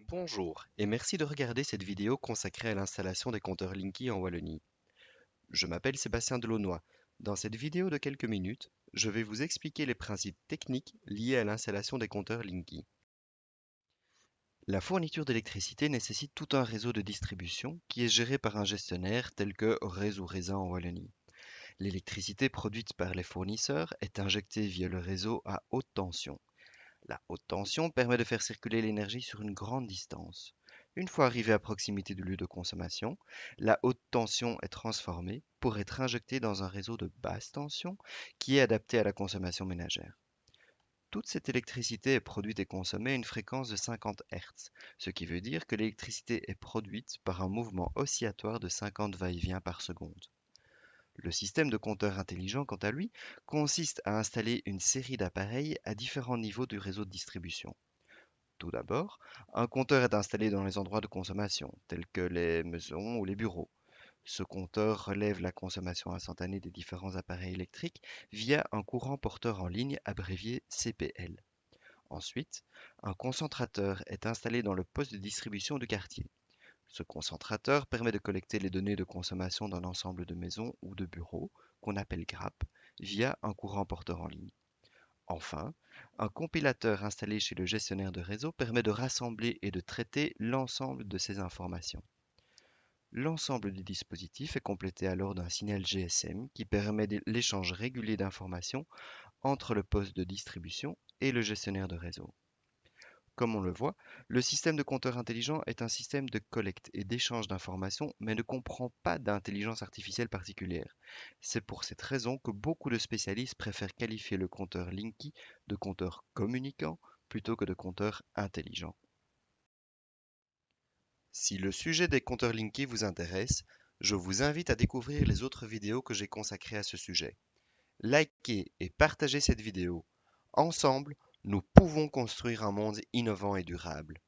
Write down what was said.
Bonjour et merci de regarder cette vidéo consacrée à l'installation des compteurs Linky en Wallonie. Je m'appelle Sébastien Delaunoy. Dans cette vidéo de quelques minutes, je vais vous expliquer les principes techniques liés à l'installation des compteurs Linky. La fourniture d'électricité nécessite tout un réseau de distribution qui est géré par un gestionnaire tel que Réseau Raisin en Wallonie. L'électricité produite par les fournisseurs est injectée via le réseau à haute tension. La haute tension permet de faire circuler l'énergie sur une grande distance. Une fois arrivé à proximité du lieu de consommation, la haute tension est transformée pour être injectée dans un réseau de basse tension qui est adapté à la consommation ménagère. Toute cette électricité est produite et consommée à une fréquence de 50 Hz, ce qui veut dire que l'électricité est produite par un mouvement oscillatoire de 50 va-et-vient par seconde. Le système de compteur intelligent, quant à lui, consiste à installer une série d'appareils à différents niveaux du réseau de distribution. Tout d'abord, un compteur est installé dans les endroits de consommation, tels que les maisons ou les bureaux. Ce compteur relève la consommation instantanée des différents appareils électriques via un courant porteur en ligne abrévié CPL. Ensuite, un concentrateur est installé dans le poste de distribution du quartier. Ce concentrateur permet de collecter les données de consommation d'un ensemble de maisons ou de bureaux, qu'on appelle grappe, via un courant porteur en ligne. Enfin, un compilateur installé chez le gestionnaire de réseau permet de rassembler et de traiter l'ensemble de ces informations. L'ensemble du dispositif est complété alors d'un signal GSM qui permet l'échange régulier d'informations entre le poste de distribution et le gestionnaire de réseau. Comme on le voit, le système de compteur intelligent est un système de collecte et d'échange d'informations, mais ne comprend pas d'intelligence artificielle particulière. C'est pour cette raison que beaucoup de spécialistes préfèrent qualifier le compteur Linky de compteur communicant plutôt que de compteur intelligent. Si le sujet des compteurs Linky vous intéresse, je vous invite à découvrir les autres vidéos que j'ai consacrées à ce sujet. Likez et partagez cette vidéo. Ensemble, nous pouvons construire un monde innovant et durable.